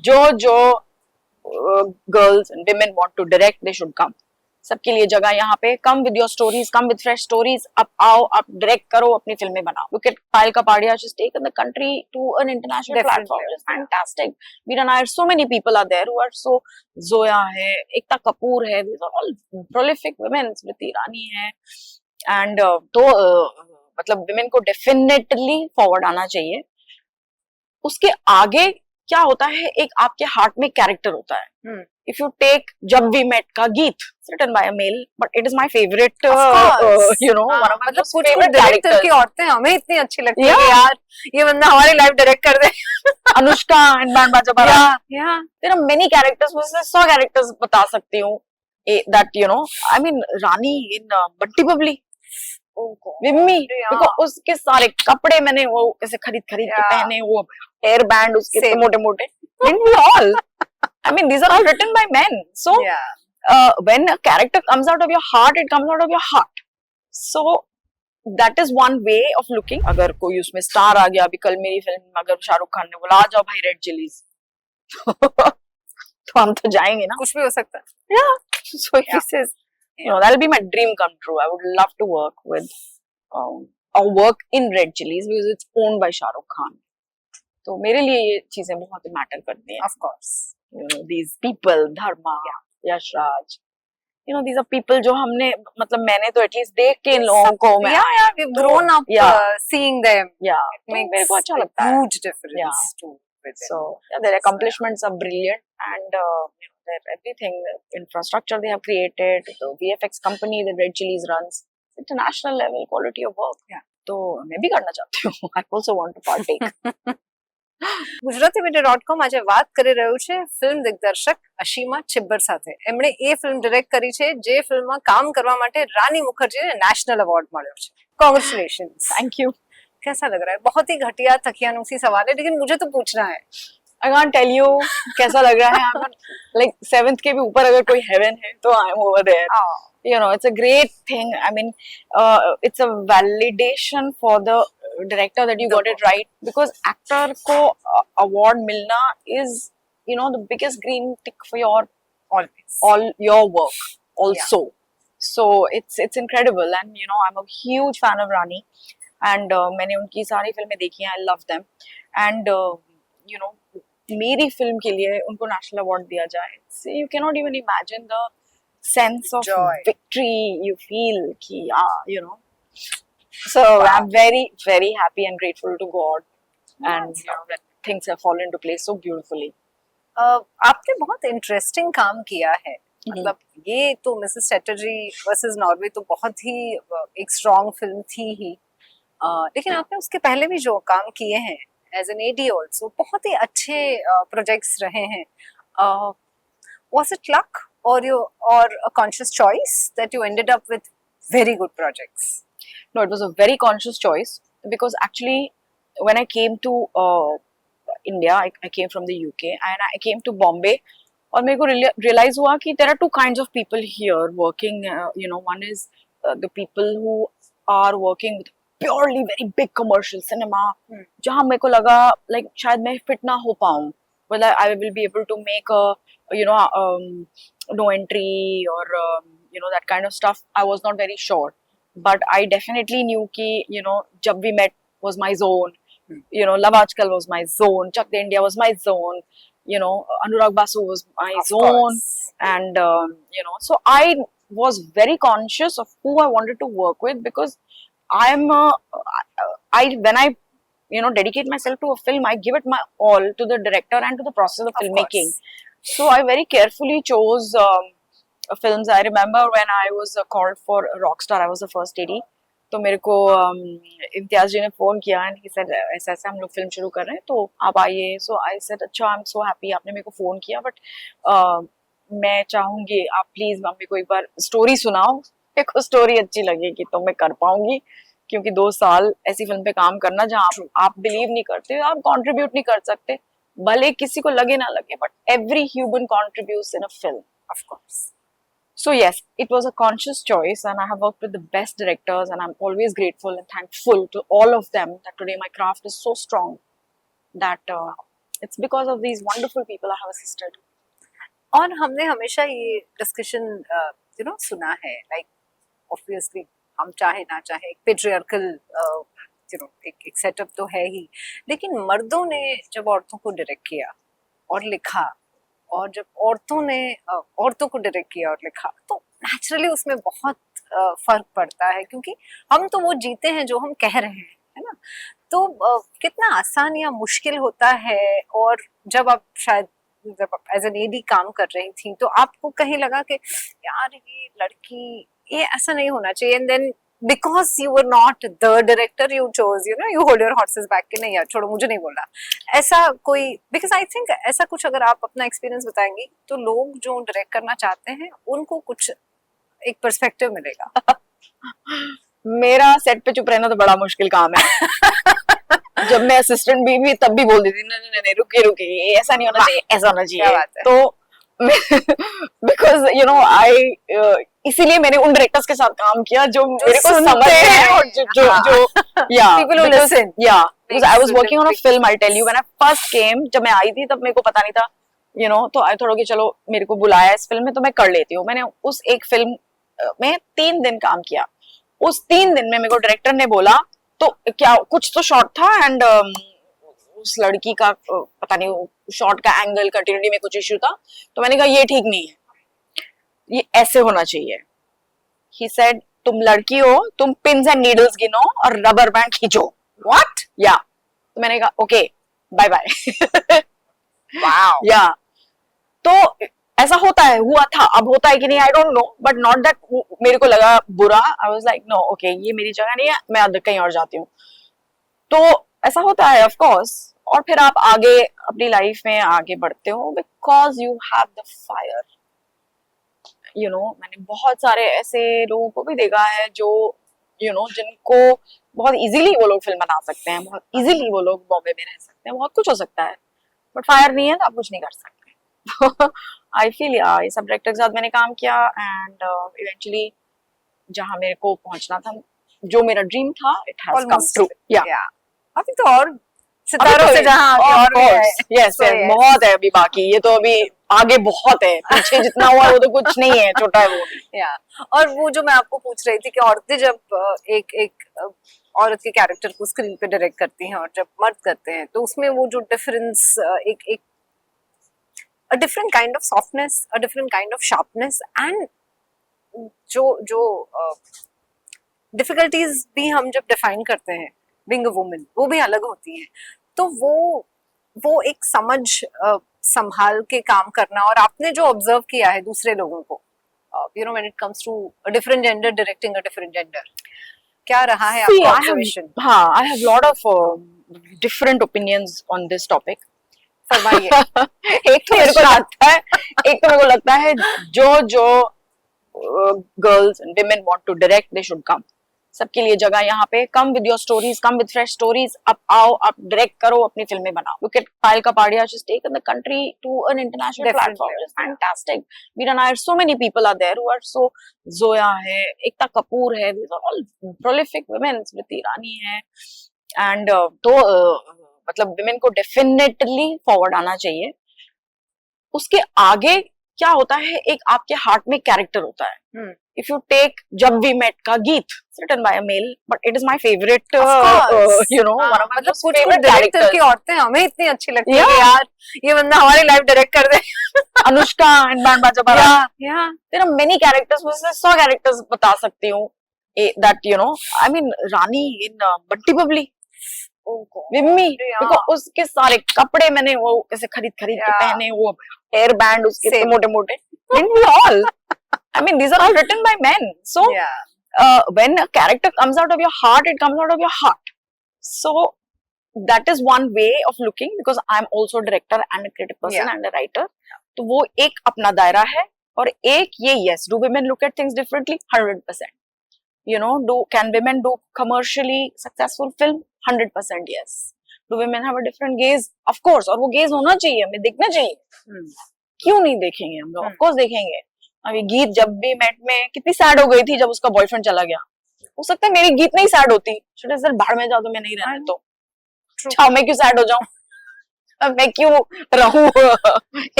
जो girls and women want to direct, they should come. सबके लिए जगह यहाँ पे. Come with your stories, come with fresh stories. आप आओ, आप direct करो, अपनी फिल्में बनाओ. Look at Payal Kapadia, she's taken the country to an international platform. It's fantastic. Veera Nair, so many people are there who are so. Zoya है, Ekta Kapoor है. These are all prolific women. Smriti Irani है. And तो मतलब women को definitely forward आना चाहिए. उसके आगे क्या होता है, एक आपके हार्ट में कैरेक्टर होता है. If you take Jab We Met का Geet, written by a male, but it is my favourite, you know, one of my favourite director की औरतें हमें इतनी अच्छी लगती है यार, ये बंदा हमारी लाइफ डायरेक्ट कर दे. अनुष्का एंड बैंड बाजा बारात. देयर आर मेनी कैरेक्टर्स, मैं 100 कैरेक्टर्स बता सकती हूँ. That you know, I mean Rani in Bunty Babli, Vimmi, because उसके सारे कपड़े मैंने वो ऐसे खरीद के पहने, वो हेयर बैंड उसके मोटे मोटे. Didn't we all? I mean, these are all written by men. So when a character comes out of your heart, it comes out of your heart. So that is one way of looking. अगर कोई उसमें star आ गया, अभी कल मेरी film में अगर शाहरुख खान ने बोला आ जाओ भाई रेड चिलीज, तो हम तो जाएंगे ना. कुछ भी हो सकता है. Yeah. So if he says, you know, that'll be my dream come true. I would love to work with or work in Red Chillies because it's owned by Shah Rukh Khan. तो मेरे लिए ये चीजें बहुत matter करती हैं. Of course, you know, these people, Dharma, Yash Raj, you know, these are people जो हमने, मतलब मैंने तो एटलीस्ट देख के इन लोगों को, मैं we've grown up seeing them. It makes मेरे को अच्छा लगता है. Huge difference too. So their accomplishments are brilliant, and you know, their everything, the infrastructure they have created, the VFX company that Red Chillies runs, international level quality of work. तो मैं भी करना चाहती हूँ. I also want to partake. Gujarati મીડિયા.com આજે વાત કરી રહ્યું છે ફિલ્મ દિગ્દર્શક અશીમા છિબ્બર સાથે. એમણે એ ફિલ્મ ડિરેક્ટ કરી છે જે ફિલ્મમાં કામ કરવા માટે રાની મુખર્જીને નેશનલ એવોર્ડ મળ્યો છે. કોંગ્રેચ્યુલેशंस. Thank you. कैसा लग रहा है? बहुत ही घटिया तकियानुसी सवाल है, लेकिन मुझे तो पूछना है. I can't tell you कैसा लग रहा है. I'm not, like 7th के भी ऊपर अगर कोई heaven है तो I'm over there. You know, it's a great thing. I mean, it's a validation for the director that you got it right, because actor को award मिलना is, you know, the biggest green tick for your all your work also. So it's incredible, and you know, I'm a huge fan of Rani, and मैंने उनकी सारी फिल्में देखी हैं. I love them, and you know, मेरी film के लिए उनको नेशनल अवार्ड दिया जाए, so you cannot even imagine the sense of joy, victory you feel कि you know. So I'm very, very happy and grateful to God, and you know, that things have fallen into place so beautifully. आपने बहुत interesting काम किया है. मतलब ये तो Mrs Chatterjee versus Norway तो बहुत ही एक स्ट्रॉन्ग फिल्म थी ही, लेकिन आपने उसके पहले भी जो काम किए हैं एज एन एडी ऑल्सो, बहुत ही अच्छे प्रोजेक्ट्स रहे हैं. Was it luck or a conscious choice that you ended up with very good projects? No, it was a very conscious choice, because actually when I came to India, I came from the UK and I came to Bombay, और मेरे को realize हुआ कि there are two kinds of people here working. You know, one is the people who are working with purely very big commercial cinema, जहाँ मेरे को लगा like शायद मैं fit ना हो पाऊँ, whether I will be able to make a, you know, no entry or you know, that kind of stuff. I was not very sure, but I definitely knew कि, you know, Jab We Met was my zone, you know, Love Aajkal was my zone, Chak De India was my zone, you know, Anurag Basu was my zone, and you know, so I was very conscious of who I wanted to work with, because when I you know, dedicate myself to a film, I give it my all to the director and to the process of filmmaking. So I very carefully chose films. I remember when I was called for Rockstar, I was the first AD. तो मेरे को इम्तियाज जी ने phone किया and he said ऐसा ऐसा हम लोग film शुरू कर रहे हैं तो आप आइए. So I said अच्छा, I'm so happy आपने मेरे को फोन किया, but मैं चाहूँगी आप प्लीज मम्मी को एक बार स्टोरी सुनाओ, मेरे को स्टोरी अच्छी लगेगी तो मैं कर पाऊंगी, क्योंकि 2 साल ऐसी फिल्म पे काम करना जहाँ आप बिलीव नहीं करते, आप कंट्रीब्यूट नहीं कर सकते, भले किसी को लगे ना लगे, but every human contributes in a film, of course. So yes, it was a conscious choice, and I have worked with the best directors, and I'm always grateful and thankful to all of them that today my craft is so strong that It's because of these wonderful people I have assisted. और हमने हमेशा ये discussion सुना है, like obviously हम चाहे ना चाहे एक पेट्रियार्कल एक सेटअप तो है ही, लेकिन मर्दों ने जब औरतों को डायरेक्ट किया और लिखा, और जब औरतों ने औरतों को डायरेक्ट किया और लिखा, तो नेचुरली उसमें बहुत फर्क पड़ता है, क्योंकि हम तो वो जीते हैं जो हम कह रहे हैं, है ना। तो कितना आसान या मुश्किल होता है, और जब आप एज एन एडी काम कर रही थी, तो आपको कहीं लगा कि यार ये लड़की, ये ऐसा नहीं होना चाहिए, and then because you were not the director, you chose you hold your horses back कि नहीं यार छोड़ो, मुझे नहीं बोलना, ऐसा कोई, बिकॉज आई थिंक ऐसा कुछ अगर आप अपना एक्सपीरियंस बताएंगी तो लोग जो डायरेक्ट करना चाहते हैं उनको कुछ एक पर्सपेक्टिव मिलेगा। मेरा सेट पे चुप रहना तो बड़ा मुश्किल काम है। जब मैं असिस्टेंट भी तब भी बोल देती नहीं नहीं नहीं रुकिए ऐसा नहीं होना चाहिए, ऐसा होना चाहिए। तो बिकॉज आई इसीलिए मैंने उन डायरेक्टर्स के साथ काम किया जो मेरे को समझते हैं, और जो या people who listen, because I was working on a film, I'll tell you, when I first came, जब मैं आई थी तब मेरे को पता नहीं था, तो आई थोड़ा कि चलो मेरे को बुलाया इस फिल्म में तो मैं कर लेती हूँ। मैंने उस एक फिल्म में 3 दिन काम किया। उस 3 दिन में मेरे को डायरेक्टर ने बोला, तो क्या कुछ तो शॉट था, एंड उस लड़की का पता नहीं शॉट का एंगल कंटिन्यूटी में कुछ इश्यू था, तो मैंने कहा ये ठीक नहीं है, ये ऐसे होना चाहिए। ही सेड तुम लड़की हो, तुम पिन्स एंड नीडल्स गिनो और रबर बैंड खींचो। व्हाट? या तो मैंने कहा ओके बाय बाय। वाओ। या तो ऐसा होता है, हुआ था, अब होता है कि नहीं I don't know, but not that मेरे को लगा बुरा। I was like no okay ये मेरी जगह नहीं है, मैं अदर कहीं और जाती हूँ। तो ऐसा होता है ऑफ कोर्स, और फिर आप आगे अपनी लाइफ में आगे बढ़ते हो because you have the fire. मैंने बहुत सारे ऐसे लोगों को भी देखा है जो जिनको बहुत इजीली वो लोग फिल्म बना सकते हैं, बहुत इजीली वो लोग बॉम्बे में रह सकते हैं, बहुत कुछ हो सकता है, बट फायर नहीं है तो आप कुछ नहीं कर सकते। आई फील ये सब डायरेक्टर के साथ मैंने काम किया, एंड इवेंचुअली जहां मेरे को पहुंचना था, जो मेरा ड्रीम था, इट हैज कम ट्रू। या अभी तो और सितारों से जहां और यस बहुत है अभी बाकी, ये तो अभी आगे बहुत है, पीछे जितना हुआ वो तो कुछ नहीं है, छोटा है वो। या और वो जो मैं आपको पूछ रही थी कि औरतें जब एक औरत के कैरेक्टर को स्क्रीन पे डायरेक्ट करती हैं और जब मर्द करते हैं, तो उसमें वो जो डिफरेंस, एक a different kind of softness, a different kind of sharpness, and जो difficulties भी हम जब define करते हैं being a woman, वो भी अलग होती हैं। तो वो एक समझ संभाल के काम करना, और आपने जो ऑब्जर्व किया है दूसरे लोगों को, when it comes to a different gender directing a different gender, क्या रहा है आपका ऑब्जर्वेशन? हाँ, I have lot of different opinions on this topic. फरमाइए। एक तो मेरे को लगता है जो girls and women want to direct, they should come. सबके लिए जगह यहाँ पे, come with your stories, come with fresh stories, आप आओ, आप डायरेक्ट करो, अपनी फिल्में बनाओ। Look at Payal Kapadia, she's taken the country to an international platform. It's fantastic. Veera Nair, so many people are there who are so, Zoya है, एकता कपूर है, these are all prolific women, Smriti Irani है, and मतलब विमेन को definitely forward आना चाहिए। उसके आगे क्या होता है, एक आपके हार्ट में कैरेक्टर होता है। If you take Jab We Met का Geet, written by a male, but it is my favourite, one of my favourite director की औरतें हमें इतनी अच्छी लगती है यार, ये बंदा हमारी लाइफ डायरेक्ट कर दे। अनुष्का एंड बैंड बाजा बारात, देयर आर मेनी कैरेक्टर्स, मैं 100 कैरेक्टर्स बता सकती हूँ that I mean Rani in Bunty Babli, Vimmi, because उसके सारे कपड़े मैंने वो कैसे खरीद के पहने, वो हेयर बैंड उसके मोटे मोटे, all I mean these are all written by men, so when a character comes out of your heart, it comes out of your heart, so that is one way of looking, because I'm also a director and a creative person and a writer, तो वो एक अपना दायरा है, और एक ये yes, do women look at things differently? 100%. Can women do commercially successful film? 100% yes. Do women have a different gaze? Of course, और वो gaze होना चाहिए, हमें देखना चाहिए। क्यों नहीं देखेंगे हम लोग? Of course देखेंगे। अभी गीत जब भी मेट में कितनी सैड हो गई थी जब उसका बॉयफ्रेंड चला गया, हो सकता है मेरी गीत नहीं सैड होती, सर भाड़ में जाओ तो मैं नहीं रहना, तो मैं क्यों सैड हो जाऊं? मैं क्यों रहूं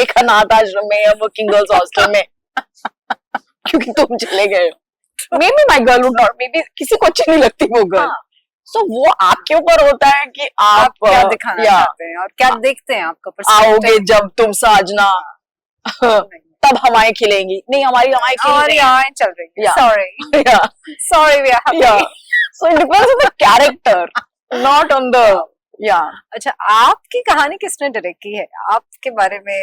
एक अनाथ आश्रम में या वर्किंग गर्ल्स हॉस्टल में क्योंकि तुम चले गए हो। May be my girl would not, may be किसी को अच्छी नहीं लगती वो गर्ल। हाँ, सो वो आपके ऊपर होता है कि आप क्या आप दिखाना या चाहते हैं और क्या देखते हैं, आपका आओगे perspective। जब तुम साजना तब हवाएं खिलेंगी, नहीं हमारी हवाएं खिल हमारी रही हैं। आवाज़ चल रही है, Yeah. Sorry Yeah. Sorry we are Yeah. Happy. So it depends on the character, not on the yeah. अच्छा, आपकी कहानी किसने डायरेक्ट की है? आपके बारे में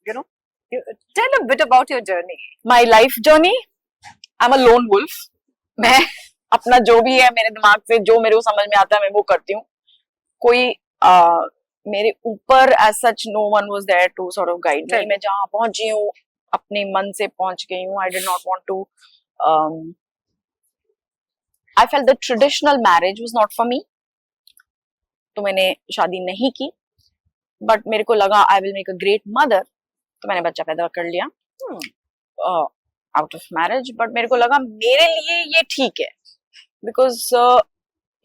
you know tell a bit about your journey. My life journey, I'm a lone wolf. मैं अपना जो भी है मेरे दिमाग से जो मेरे को समझ में आता है मैं वो करती हूँ। कोई मेरे ऊपर as such no one was there to sort of guide me. मैं जहाँ पहुंची हूँ अपने मन से पहुंच गई हूँ। I did not want to I felt the traditional marriage was not for me. तो मैंने शादी नहीं की, बट मेरे को लगा I will make a great mother, तो मैंने बच्चा पैदा कर लिया आउट ऑफ मैरिज। बट मेरे को लगा मेरे लिए ये ठीक है, because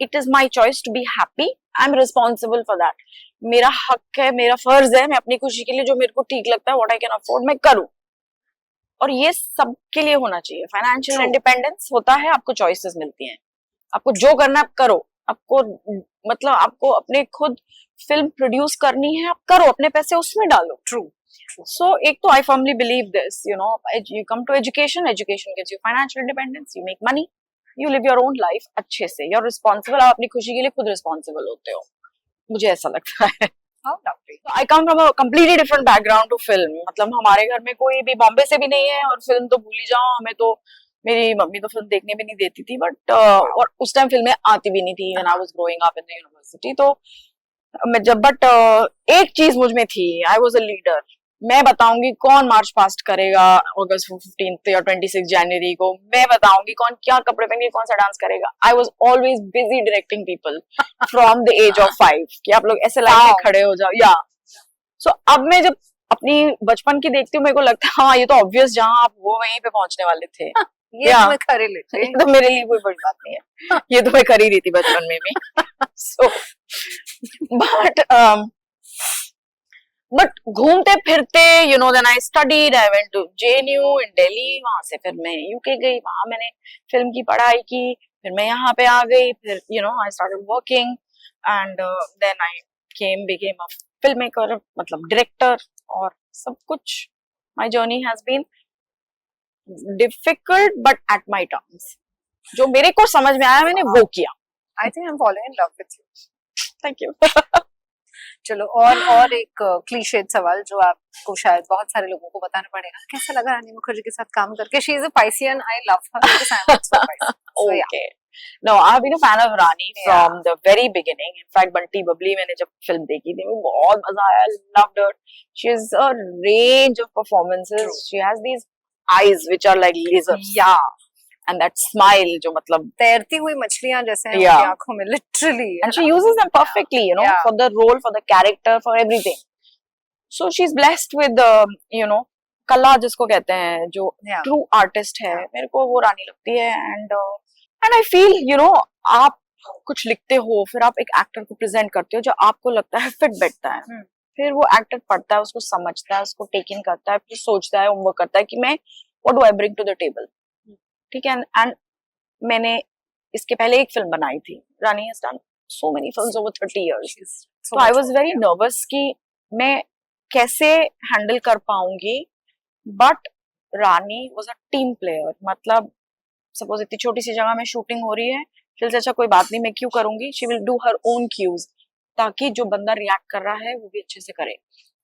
it is my choice to be happy, I am responsible for that. मेरा हक है, मेरा फर्ज है, मैं अपनी खुशी के लिए जो मेरे को ठीक लगता है, व्हाट आई कैन अफोर्ड, मैं करूं। और ये सबके लिए होना चाहिए। फाइनेंशियल इंडिपेंडेंस होता है, आपको चॉइसेस मिलती हैं, आपको जो करना है आप करो। आपको मतलब आपको अपने खुद फिल्म प्रोड्यूस करनी है, आप करो, अपने पैसे उसमें डालो। ट्रू। सो एक तो I firmly believe this, you know, you come to education, education gives you financial independence, you make money, you live your own life अच्छे से, यू आर रिस्पॉन्सिबल, आप अपनी खुशी के लिए खुद रिस्पॉन्सिबल होते हो, मुझे ऐसा लगता है। I come from a completely different background to film. मतलब हमारे घर में कोई भी बॉम्बे से भी नहीं है, और फिल्म तो भूल ही जाओ, हमें तो मेरी मम्मी तो फिल्म देखने भी नहीं देती थी, बट और उस टाइम फिल्में आती भी नहीं थी when I was growing up in the university. तो मैं जब बट एक चीज मुझ में थी, आई वाज अ लीडर। मैं बताऊंगी कौन मार्च पास्ट करेगा अगस्त 15 या 26 जनवरी को, मैं बताऊंगी कौन क्या कपड़े पहनेंगे, कौन सा डांस करेगा। I was always busy directing people from the age of 5 कि आप लोग ऐसे लाइन में खड़े हो जाओ। या सो अब मैं जब अपनी बचपन की देखती हूँ, मेरे को लगता है हाँ ये तो ऑब्वियस, जहाँ आप वो वहीं पे पहुंचने वाले थे। ये तो मैं कर ही लेती तो मेरे लिए कोई बड़ी बात नहीं है, ये तो मैं कर ही रही थी बचपन में भी। सो बट घूमते फिरते, you know, then I studied, I went to JNU in Delhi, वहां से फिर मैं UK गई, वहां मैंने फिल्म की पढ़ाई की, फिर मैं यहाँ पे आ गई, फिर you know I started working and then I became a film maker, मतलब डायरेक्टर, और सब कुछ। My journey has been difficult but at my terms. जो मेरे को समझ में आया मैंने वो किया। I think I am following in love with you. Thank you. चलो, और एक क्लीशेड सवाल जो आपको शायद बहुत सारे लोगों को बताना पड़ेगा, कैसा लगा रानी मुखर्जी के साथ काम करके? She is a Piscean, I love her because I am also Piscean. Okay. No, I've been a fan of Rani from the very beginning. In fact, Bunty Bubbly मैंने जब फिल्म देखी थी, वो बहुत मजा आया, loved her. She has a range of performances. True. She has these eyes which are like lasers. Yeah. And that smile जो मतलब तैरती हुई मछलियां जैसे हैं Yeah. उनकी आंखों में, literally। and she uses them perfectly, you know, Yeah. for the role, for the character, for everything. So she's blessed with you know, कला जिसको कहते हैं, जो Yeah. ट्रू आर्टिस्ट है, मेरे को वो रानी लगती है। And I feel, you know, आप कुछ लिखते हो, फिर आप एक एक्टर को प्रेजेंट करते हो जो आपको लगता है फिट बैठता है, फिर वो एक्टर पढ़ता है, उसको समझता है, उसको टेक इन करता है, फिर सोचता है, होमवर्क करता है कि मैं what do I bring to the table. ठीक है। एंड मैंने इसके पहले एक फिल्म बनाई थी, Rani has done so many films over 30 years. तो आई वाज वेरी नर्वस कि मैं कैसे हैंडल कर पाऊंगी, but Rani was a team player. मतलब सपोज इतनी छोटी सी जगह में शूटिंग हो रही है, फिर से अच्छा कोई बात नहीं, मैं क्यों करूंगी, she will do her own cues, ताकि जो बंदा रिएक्ट कर रहा है वो भी अच्छे से करे,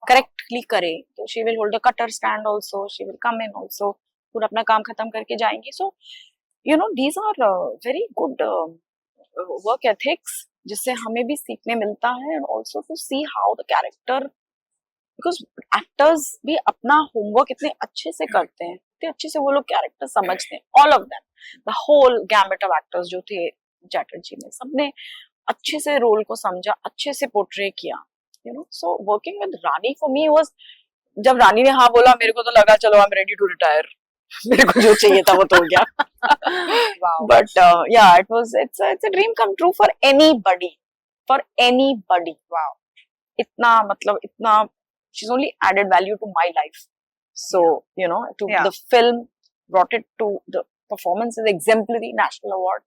करेक्टली करे। तो she will hold a cutter stand also, she will come in also, पूरा अपना काम खत्म करके जाएंगी। So you know these are very good work ethics, जिससे हमें भी सीखने मिलता है, and also to see how the character, because actors भी अपना होमवर्क इतने अच्छे से करते हैं, इतने अच्छे से वो लोग कैरेक्टर समझते हैं, all of them, the whole gamut of actors जो थे चैटर्जी में, सबने अच्छे से रोल को समझा, अच्छे से पोर्ट्रे किया, you know. So working with Rani for me was, जब रानी ने हाँ बोला, मेरे को तो लगा चलो I am ready to retire, मेरे को जो चाहिए था वो तो हो गया। बट या it was, it's a dream come true for anybody, for anybody. Wow. इतना मतलब इतना she's only added value to my life. So you know, to Yeah. the film brought it to the performance is exemplary, national award.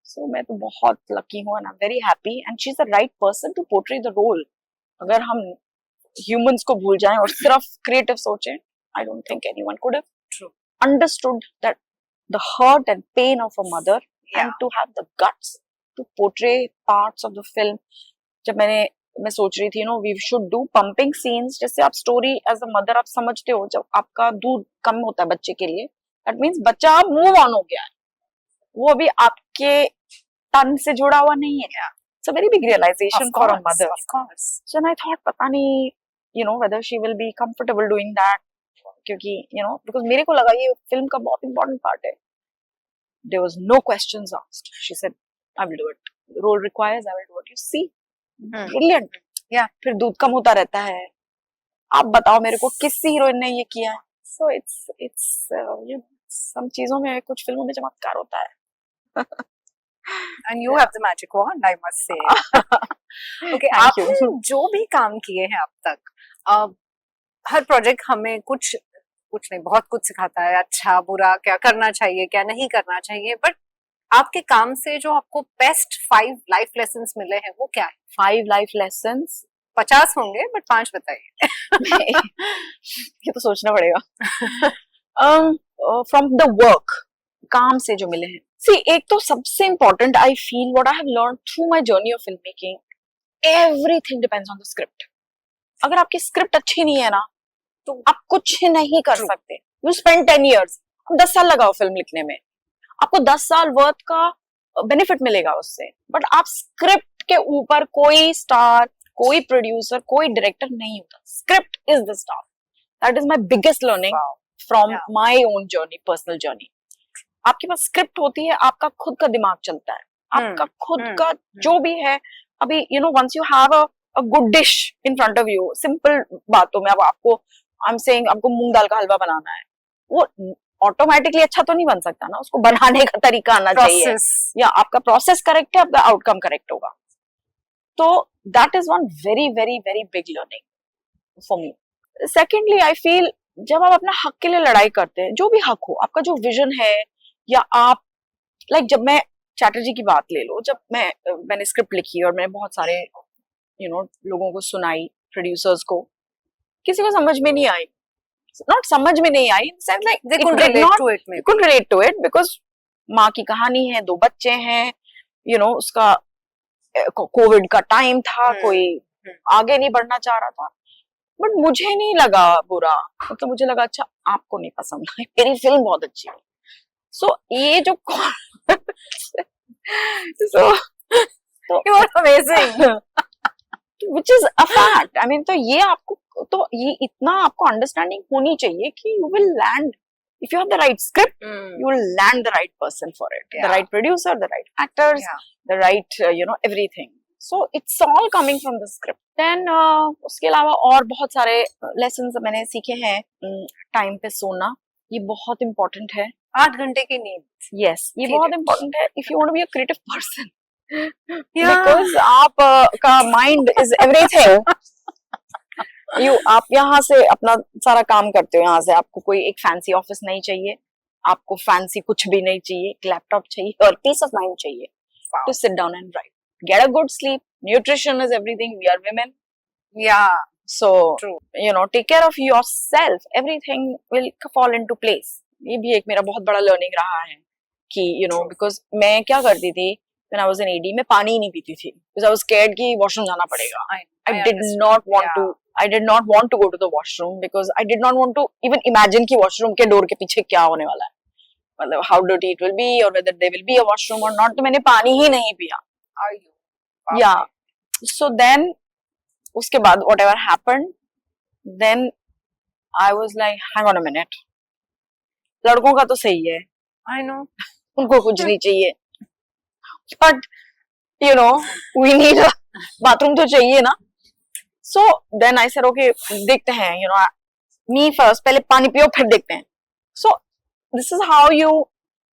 So मैं तो बहुत lucky हूँ and I'm very happy and she's the right person to portray the role. अगर हम humans को भूल जाएं और सिर्फ creative सोचें, I don't think anyone could have understood that the hurt and pain of a mother and to have the guts to portray parts of the film. जब मैं सोच रही थी, you know, we should do pumping scenes. जैसे आप story as a mother आप समझते हो, जब आपका दूध कम होता है बच्चे के लिए, that means बच्चा move on हो गया है, वो अभी आपके तन से जुड़ा हुआ नहीं है. It's a very big realization for a mother. Of course. So I thought पता नहीं, you know, whether she will be comfortable doing that, क्योंकि you know, because मेरे को लगा ये फिल्म का बहुत important part है. There was no questions asked. She said, I will do it. The role requires, I will do it. You see, brilliant. Yeah. फिर दूध कम होता रहता है. आप बताओ मेरे को किस हीरोइन ने ये किया है? So it's you know, some चीजों में कुछ फिल्मों में चमत्कार होता है. And you have the magic wand, I must say. Okay, Thank you. आपने जो भी काम किए हैं अब तक, हर प्रोजेक्ट हमें कुछ नहीं, बहुत कुछ सिखाता है, अच्छा बुरा, क्या करना चाहिए क्या नहीं करना चाहिए, बट आपके काम से जो आपको बेस्ट 5 लाइफ लेसन्स मिले हैं वो क्या है? 5 life lessons. 50 होंगे बट 5 बताइए. ये तो सोचना पड़ेगा. From the work, काम से जो मिले हैं. See, एक तो सबसे important I feel what I have learned through my journey of filmmaking, everything depends on the script. अगर आपकी स्क्रिप्ट अच्छी नहीं है ना, तो आप कुछ नहीं कर सकते. You spend 10 years, 10 साल लगाओ फिल्म लिखने में, आपको 10 साल वर्थ का बेनिफिट मिलेगा उससे, बट आप स्क्रिप्ट के ऊपर कोई स्टार, कोई प्रोड्यूसर, कोई डायरेक्टर नहीं होता. Script is the star. That is my biggest learning from my own journey, personal journey. आपके पास स्क्रिप्ट होती है, आपका खुद का दिमाग चलता है, आपका खुद का जो भी है. अभी you know, once you have a good dish in front of you, simple बातों में, अब आपको आई एम सेइंग आपको मूंग दाल का हलवा बनाना है, वो ऑटोमेटिकली अच्छा तो नहीं बन सकता ना, उसको बनाने का तरीका आना चाहिए, या आपका प्रोसेस करेक्ट है, आपका आउटकम करेक्ट होगा. तो that is one very very very big learning for me. Secondly I feel जब आप अपना हक के लिए लड़ाई करते हैं, जो भी हक हो, आपका जो विजन है, या आप जब मैं चैटर्जी की बात ले लो, जब मैंने स्क्रिप्ट लिखी और मैंने बहुत सारे यू नो लोगों को सुनाई, प्रोड्यूसर्स को, किसी को समझ में नहीं आई. नॉट समझ में नहीं आई, sense like they couldn't relate to it because माँ की कहानी है, 2 बच्चे हैं, यू नो, उसका कोविड का टाइम था, कोई आगे नहीं बढ़ना चाह रहा था. बट मुझे नहीं लगा बुरा, मतलब मुझे लगा अच्छा आपको नहीं पसंद आई, मेरी फिल्म बहुत अच्छी है. सो ये जो You are amazing. which is a fact. I mean, तो ये आपको, तो ये इतना आपको अंडरस्टैंडिंग होनी चाहिए कि you will land, if you have the right script, you will land the right person for it, the right producer, the right actors, the right you know everything. So it's all coming from the script. Then उसके अलावा और बहुत सारे lessons मैंने सीखे हैं. Time पे सोना, ये बहुत important है. 8 घंटे की नींद. Yes, ये बहुत important है if you want to be a creative person. Because आप का mind is everything. आप यहाँ से अपना सारा काम करते हो, यहाँ से आपको कोई एक फैंसी ऑफिस नहीं चाहिए, आपको फैंसी कुछ भी नहीं चाहिए, एक लैपटॉप चाहिए और पीस ऑफ माइंड चाहिए to sit down and write. Get a good sleep. Nutrition is everything. We are women. Yeah. So, true. You know, take care of yourself. Everything will fall into place. ये भी एक मेरा बहुत बड़ा learning रहा है कि you know, because मैं क्या करती थी when I was in AD, मैं पानी ही नहीं पीती थी because I was scared कि washroom जाना पड़ेगा. I did not want to go to the washroom because I did not want to even imagine कि washroom के door के पीछे क्या होने वाला है, मतलब how dirty it will be or whether there will be a washroom or not. तो मैंने पानी ही नहीं पिया. Yeah. So then उसके बाद whatever happened, then I was like, hang on a minute. लड़कों का तो सही है. I know. उनको कुछ नहीं चाहिए. But you know, we need a bathroom तो चाहिए ना. So then I said, okay, देखते हैं. You know, me first. पहले पानी पियो फिर देखते हैं. So this is how you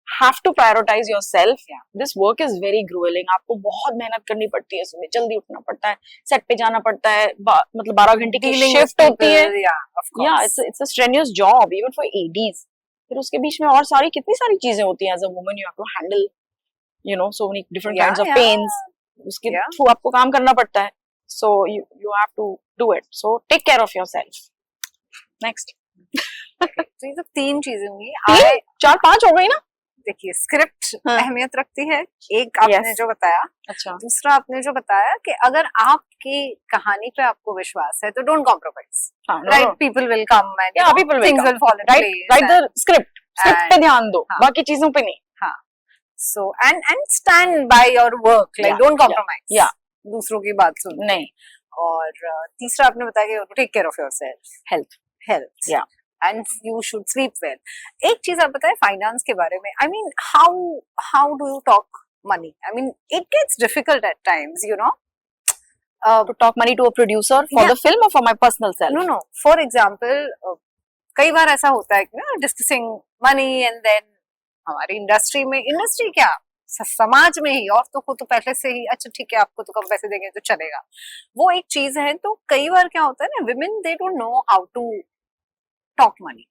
have to prioritize yourself. Yeah. This work is very grueling. आपको बहुत मेहनत करनी पड़ती है, सुबह जल्दी उठना पड़ता है, सेट पे जाना पड़ता है, मतलब 12 घंटे की Dealing with शिफ्ट होती है. people, yeah, of course. Yeah, it's a strenuous job even for ADs. फिर उसके बीच में और सारी कितनी सारी चीजें होती हैं. As a woman you have to handle, you know, so many different Yeah, kinds of yeah. pains. उसके Yeah. थ्रू आपको काम करना पड़ता है. So you have to do it. So take care of yourself. Next. तो ये तो 3 चीजें हुई. 3 4 5 हो गई ना. देखिए स्क्रिप्ट हाँ. अहमियत रखती है, एक आपने Yes. जो बताया, अच्छा. दूसरा आपने जो बताया कि अगर आपकी कहानी पे आपको विश्वास है तो डोंट कॉम्प्रोमाइज, हाँ, no, right? no. People will come and Yeah, people will things come. Will fall in Write place. the script पे ध्यान दो, हाँ. बाकी चीजों पे नहीं. So and stand by your work, like Yeah, don't compromise. yeah. दूसरों की बात सुन. नहीं. और तीसरा आपने बताया कि take care of yourself, health. Yeah. And you should sleep well. एक चीज आप बताएं फाइनेंस के बारे में. I mean how do you talk money? I mean it gets difficult at times, you know. To talk money to a producer for Yeah. the film or for my personal self? No for example कई बार ऐसा होता है कि ना discussing money and then हमारी industry क्या समाज में ही औरतों को तो पहले से ही अच्छा ठीक है आपको तो कम पैसे देंगे तो चलेगा, वो एक चीज है. तो कई बार क्या होता है ना, women they don't know how to talk money.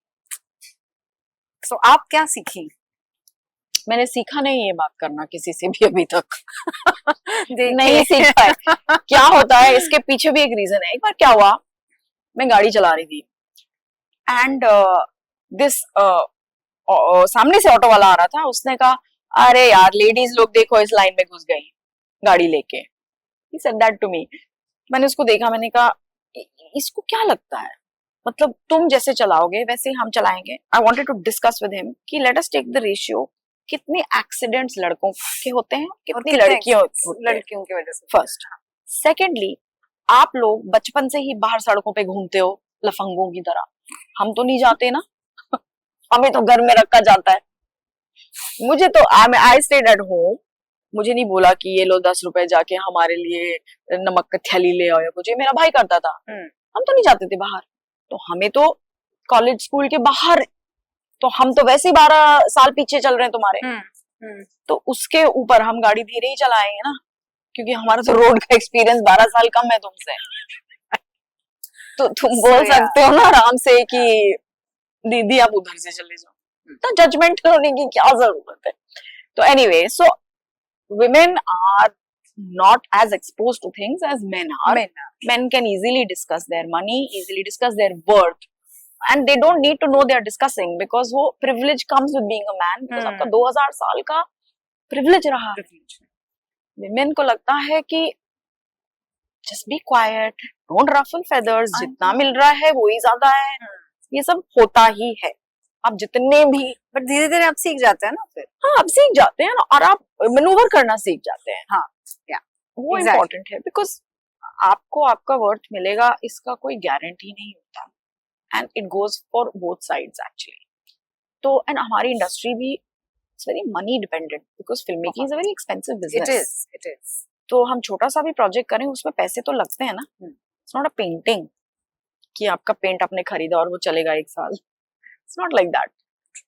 So आप क्या सीखी? मैंने सीखा नहीं ये बात करना किसी से भी अभी तक. देखिए. नहीं सीख पाए. क्या होता है इसके पीछे भी एक रीजन है. एक बार क्या हुआ, मैं गाड़ी चला रही थी एंड दिस सामने से ऑटो वाला आ रहा था. उसने कहा अरे यार लेडीज लोग देखो इस लाइन में घुस गई गाड़ी लेके. He said that to me. मैंने उसको देखा, मैंने कहा इसको क्या लगता है, मतलब तुम जैसे चलाओगे वैसे ही हम चलाएंगे. I wanted to discuss with him कि let us take the ratio, कितने एक्सीडेंट्स लड़कों के होते हैं, कितनी लड़कियों की वजह से. फर्स्ट. सेकेंडली, आप लोग बचपन से ही बाहर सड़कों पे घूमते हो लफंगों की तरह. हम तो नहीं जाते ना. हमें तो घर में रखा जाता है. मुझे तो आई स्टेड एट होम. मुझे नहीं बोला कि ये लो 10 रुपए जाके हमारे लिए नमक का थैली ले आओ या कुछ. ये मेरा भाई करता था. हम तो नहीं जाते थे बाहर. तो हमें तो कॉलेज स्कूल के बाहर, तो हम तो वैसे ही 12 साल पीछे चल रहे हैं तुम्हारे. तो उसके ऊपर हम गाड़ी धीरे ही चलाएंगे ना, क्योंकि हमारा तो रोड का एक्सपीरियंस 12 साल कम है तुमसे. तो तुम बोल सकते हो ना आराम से कि दीदी आप उधर से चले जाओ. तो जजमेंट करने की क्या जरूरत है. तो anyway, so women are not as exposed to things as men are. Men can easily discuss their money, easily discuss their worth, and they don't need to know they are discussing, because वो privilege comes with being a man, because आपका 2000 साल का privilege रहा. Women को लगता है कि just be quiet, don't ruffle feathers, जितना मिल रहा है वो ही ज्यादा है. ये सब होता ही है. आप जितने भी, बट धीरे धीरे आप सीख जाते हैं ना फिर. हाँ आप सीख जाते हैं ना, और आप मैनूवर करना सीख जाते हैं. हाँ, वो इम्पोर्टेंट है, बिकॉज आपको आपका वर्थ मिलेगा इसका कोई गारंटी नहीं होता. And it goes for both sides actually. तो एंड हमारी इंडस्ट्री भी it's very money dependent, because film making is a very expensive business. It is. तो हम छोटा सा भी प्रोजेक्ट करें उसमें पैसे तो लगते हैं ना. इट्स नॉट अ पेंटिंग कि आपका पेंट आपने खरीदा और वो चलेगा 1 साल. It's not like that.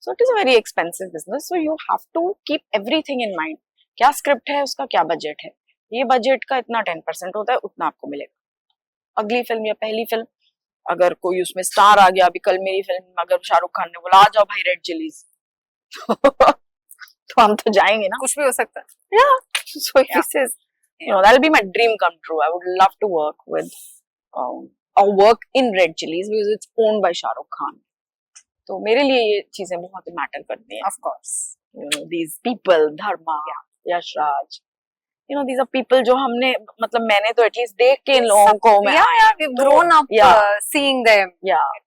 So it is a very expensive business. So you have to keep everything in mind. क्या स्क्रिप्ट है, उसका क्या बजट है, ये बजट का इतना 10% होता है, उतना आपको मिलेगा. अगली फिल्म या पहली फिल्म, अगर कोई उसमें स्टार आ गया, अभी कल मेरी फिल्म अगर शाहरुख खान ने बोला आ जाओ भाई रेड चिलीज, तो हम तो जाएंगे ना. कुछ भी हो सकता है. Yeah. So this is, you know, that'll be my dream come true. I would love to work with or work in Red Chillies because it's owned by Shah Rukh Khan. तो मेरे लिए ये चीजें बहुत मैटर करती हैं. Of course. You know, these people, Dharma, Yashraj, you know, these are people जो हमने, मतलब मैंने तो एटलीस्ट देख के इन लोगों को, मैं we've grown up seeing them.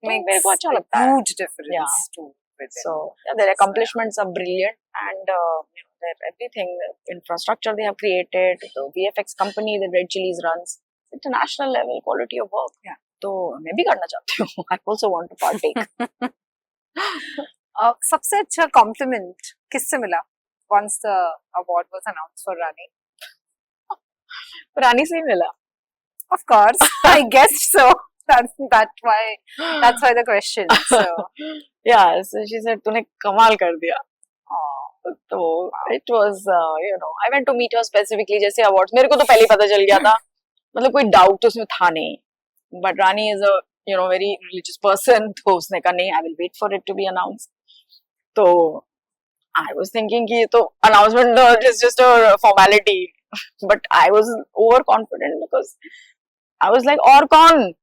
मेरे को अच्छा लगता है. Huge difference to within. So their accomplishments are brilliant, and you know, their everything, infrastructure they have created, the VFX company that Red Chillies runs, international level quality of work. तो मैं भी करना चाहती हूँ. I also want to partake. सबसे अच्छा complement किससे मिला once the award was announced for Rani? रानी से ही मिला. Of course, I guessed so. That's why the question. So yeah, so she said तूने कमाल कर दिया. तो it was I went to meet her specifically जैसे awards मेरे को तो पहले ही पता चल गया था, मतलब कोई डाउट तो उसमें था नहीं, but Rani is a very religious person, तो उसने कहा नहीं, I will wait for it to be announced. तो I was thinking कि ये तो announcement is just a formality, but I was overconfident because I was like और कौन,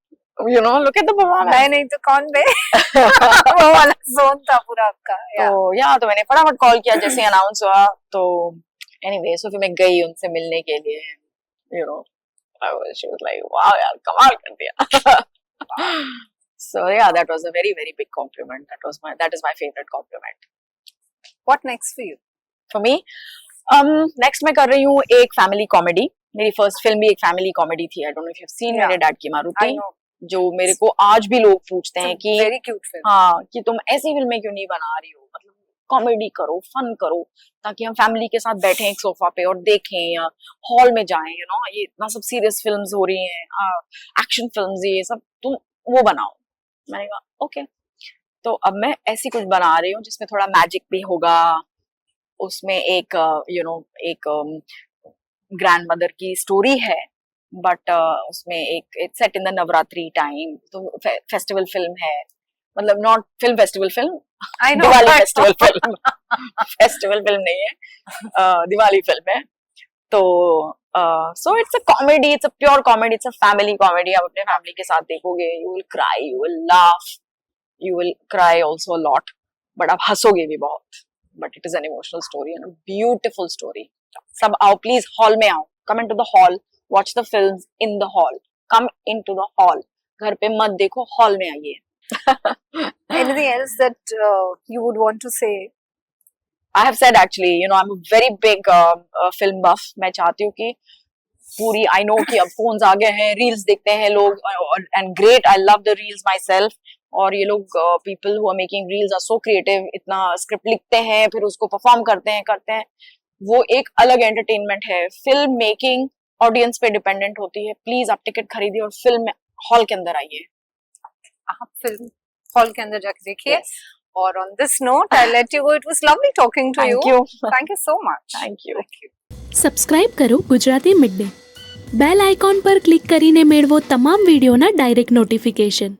look at the performance. मैं नहीं तो कौन बे वो वाला जोन था पूरा आपका। तो मैंने फटाफट कॉल किया जैसे अनाउंस हुआ, तो anyway so फिर मैं गई उनसे मिलने के लिए, she was like wow यार कमाल कर दिया। So yeah, that was a very very big compliment. That is my favorite compliment. What next for you? For me, next मैं कर रही हूँ एक फैमिली कॉमेडी। मेरी फर्स्ट फिल्म भी एक फैमिली कॉमेडी थी। I don't know if you've seen मेरे डैड की मारुति, जो मेरे को आज भी लोग पूछते हैं कि वेरी क्यूट फिल्म, हाँ कि तुम ऐसी फिल्में क्यों नहीं बना रही हो, मतलब कॉमेडी करो, फन करो, ताकि हम फैमिली के साथ बैठे एक सोफा पे और देखें या हॉल में जाएं, ये इतना सब सीरियस फिल्म्स हो रही हैं, एक्शन फिल्म्स, ये सब तुम वो बनाओ। मैंने कहा ओके, तो अब मैं ऐसी कुछ बना रही हूँ जिसमें थोड़ा मैजिक भी होगा, उसमें एक एक ग्रैंड मदर की स्टोरी है, बट उसमें एक set in the Navratri time, तो फेस्टिवल फिल्म है, मतलब not film festival film, Diwali festival film, festival film नहीं है, दिवाली फिल्म है। तो so it's a comedy, it's a pure comedy, it's a family comedy. आप अपने फैमिली के साथ देखोगे, you will cry, you will laugh, you will cry also a lot, but आप हंसोगे भी बहुत। But it is an emotional story and a beautiful story. सब आओ प्लीज, हॉल में आओ, come into the hall, watch the films in the hall, come into the hall, घर पे मत देखो, हॉल में आइए। Anything else that you would want to say? I have said actually, I'm a very big film buff. मैं चाहती हूँ कि पूरी, I know कि अब phones आ गए हैं, reels देखते हैं लोग, and great, I love the reels myself, और ये लोग people who are making reels are so creative, इतना script लिखते हैं, फिर उसको perform करते हैं, वो एक अलग entertainment है। फिल्म मेकिंग ऑडियंस पे डिपेंडेंट होती है। प्लीज आप टिकट खरीदिए और फिल्म हॉल के अंदर आइए, आप फिल्म हॉल के अंदर जाके देखिए। और on this note I let you go, it was lovely talking to you, thank you so much. Thank you. Subscribe કરો Gujarati mid day, bell icon પર ક્લિક કરીને મેળવો તમામ વિડીયોના ડાયરેક્ટ નોટિફિકેશન।